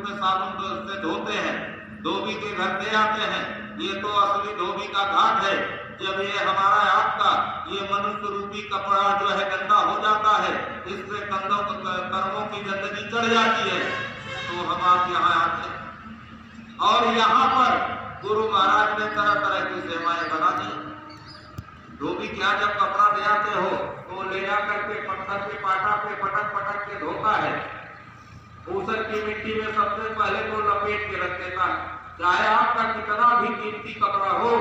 उसमें साबुन से धोते हैं, धोबी के घर दे आते हैं। ये तो असली धोबी का घाट है। जब ये हमारा आपका ये मनुष्य रूपी कपड़ा जो है गंदा हो जाता है, इससे कर्मों की गंदगी चढ़ जाती है, तो हम आप यहाँ आते हैं। और यहाँ पर गुरु महाराज ने तरह तरह की सेवाएं बना दी। धोबी क्या जब कपड़ा ले आते हो तो ले जा करके पत्थर के पाटा पे पटक पटक के धोता है। ऊसर की मिट्टी में सबसे पहले तो लपेट के रख देता है। चाहे आपका कितना भी कीमती कपड़ा हो,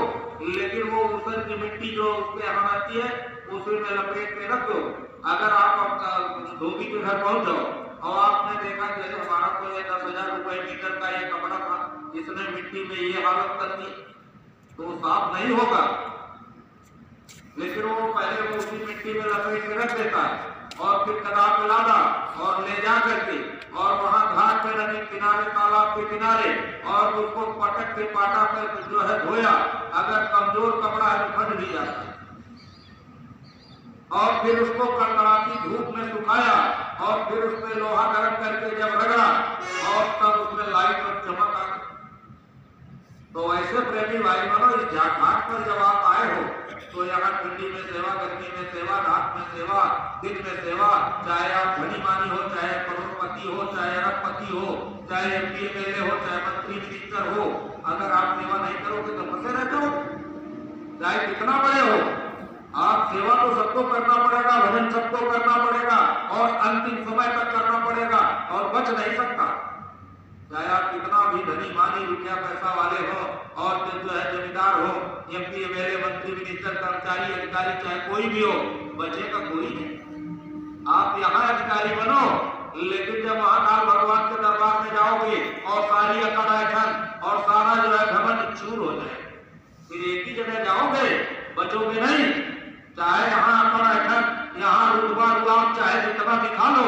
लेकिन वो ऊसर की मिट्टी जो उसके यहाँ आती है उसी में लपेट के रख दो। अगर आप धोबी के घर पहुंच जाओ और आपने देखा कि हमारा तो ये 10,000 रुपए मीटर का ये कपड़ा था, इसने मिट्टी में ये हालत कर दी, तो साफ नहीं होगा। लेकिन वो पहले वो उसी मिट्टी में लपेट के रख देता है और फिर कदाप में लादा और ले जा करके और वहां घाट पे नदी किनारे तालाब के किनारे और उसको पटक के पाटा पे जो है धोया। अगर कमजोर कपड़ा है तो फट भी जाता है। और फिर उसको कड़कड़ाती धूप में सुखाया और फिर उसमें लोहा गर्म करके जब रगड़ा और तब उसमें लाइट और चमक आ गई। तो ऐसे प्रेमी भाई बनो, इस घाट पर जब आप आए हो तो यहाँ ठंडी में सेवा, गर्मी में सेवा, रात में सेवा, दिन में सेवा, चाहे आप धनी मानी हो, चाहे करोड़पति हो, चाहे अरबपति हो, चाहे MP MLA हो, चाहे मंत्री मिनिस्टर हो, अगर आप सेवा नहीं करोगे तो फंसे रहते हो। चाहे कितना बड़े हो, आप सेवा तो सबको करना पड़ेगा, भजन सबको करना पड़ेगा और अंतिम समय तक करना पड़ेगा और बच नहीं सकता। चाहे आप कितना भी धनी मानी रुपया पैसा वाले हो और जो है जमींदार हो, MP MLA मंत्री मिनिस्टर कर्मचारी अधिकारी चाहे कोई भी हो, बचेगा कोई नहीं। आप यहाँ अधिकारी बनो, लेकिन जब महाकाल भगवान के दरबार में जाओगे और सारी अकड़ ऐठन और सारा जो है घमंड चूर हो जाए, फिर एक ही जगह जाओगे, बचोगे नहीं। चाहे यहाँ अकड़ ऐठन, यहाँ रुतबा गुलाम चाहे जितना दिखा लो,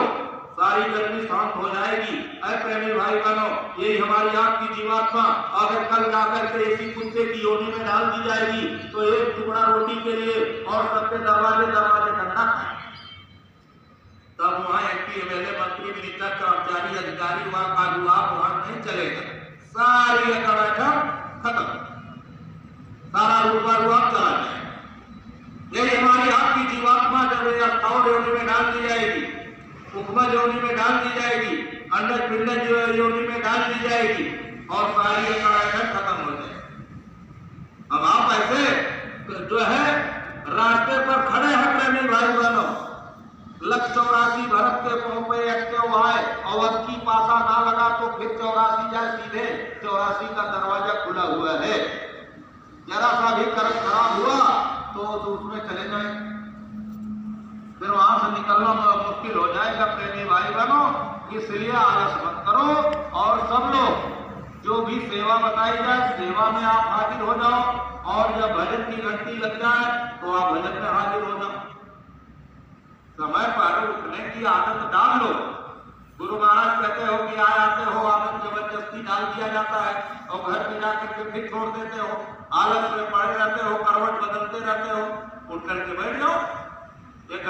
सारी गर्मी शांत हो जाएगी। ऐ प्रेमी भाई बहनों, यही हमारी आपकी जीवात्मा अगर कल जाकर के इसी कुत्ते की योनि में डाल दी जाएगी तो एक टुकड़ा रोटी के लिए और सबके दरवाजे दरवाजे ठंडा खाए। तब वहाँ MP MLA मंत्री मिनिस्टर कर्मचारी अधिकारी वहाँ का गुलाब वहाँ नहीं चलेगा। सारी खत्म, सारा रुपा गुलाब चला जाएगा। यही हमारी आपकी जीवात्मा जब अस्थावर योनि में डाल दी जाएगी, उपमज योनि में डाल दी जाएगी, अंडज पिंडज योनि में डाल दी जाएगी और सारी अकड़ाहट खत्म हो जाएगी। अब आप ऐसे जो है रास्ते पर खड़े हैं प्रेमी भाई बहनों, 184 भरत के पांव पे अटके हुआ है, अवध की पासा ना लगा तो फिर 84 जाए सीधे, 84 का दरवाजा खुला हुआ है। जरा सा भी कर्म खराब हुआ तो उसमें चले जाए, फिर वहां से निकलना मुश्किल हो जाएगा प्रेमी भाई बहनों। इसलिए आलस मत करो और सब लोग जो भी सेवा बताई जाए सेवा में आप हाजिर हो जाओ और जब भजन की घंटी लग जाए तो आप भजन में हाजिर हो जाओ। समय पर उठने की आदत डाल लो। गुरु महाराज कहते हो कि आते हो, आदत जबरदस्ती डाल दिया जाता है और घर में जाकर के फिर छोड़ देते हो, आलस में पड़े रहते हो, करवट बदलते रहते हो। उठ करके बैठ जाओ, एक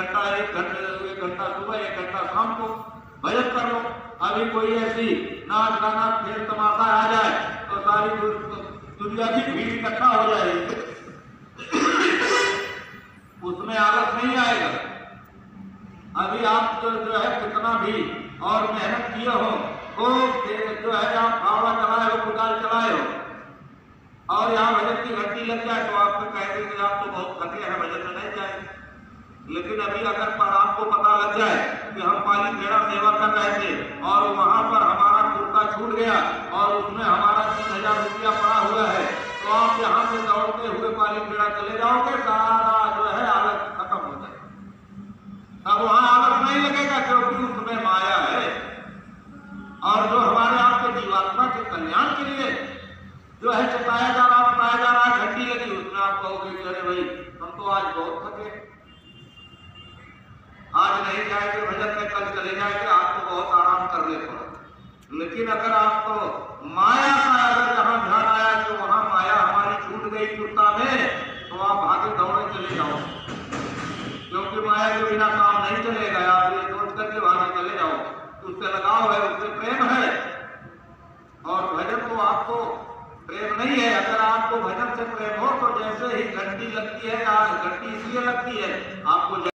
घंटा सुबह, 1 घंटा शाम को भजन कर लो। अभी कोई ऐसी नाच गाना खेल तमाशा आ जाए तो सारी दुनिया की भीड़ इकट्ठा हो जाएगी, उसमें आलस नहीं आएगा। अभी आप जो है कितना भी और मेहनत किए हो, जो है आप फावड़ा चलाए हो, कुदाल चलाए हो और यहाँ भजन की घंटी लग जाए तो आपको कहेंगे कि आप तो बहुत थके हैं, भजन में नहीं जाएंगे। लेकिन अभी अगर आपको पता लग जाए कि हम पाली खेड़ा सेवा कर रहे थे और वहां पर हमारा कुर्ता छूट गया और उसमें हमारा 30,000 रुपया पड़ा हुआ है, तो आप यहाँ से दौड़ते हुए पाली खेड़ा चले जाओगे, सारा जो है आलस खत्म हो जाएगा। अब वहां आलस नहीं लगेगा क्योंकि उसमें माया है। और जो हमारे आपके जीवात्मा के कल्याण के लिए जो है चताया जा रहा, बताया जा रहा, घंटी लगी, उसमें आप कहोगे कि अरे भाई हम तो आज बहुत थके, आज नहीं जाएंगे भजन में, कल चले जाएंगे, आज तो बहुत आराम कर ले थोड़ा। लेकिन अगर आपको माया का अगर जहां ध्यान आया तो वहां माया हमारी छूट गई कुर्ता में, तो आप भागे दौड़े चले जाओ, क्योंकि माया के बिना काम नहीं चलेगा। आप ये सोच करके भागे चले जाओ, उससे लगाव है, उससे प्रेम है आपको प्रेम नहीं है। अगर आपको भजन से प्रेम हो तो जैसे ही घंटी लगती है, घंटी इसलिए लगती है आपको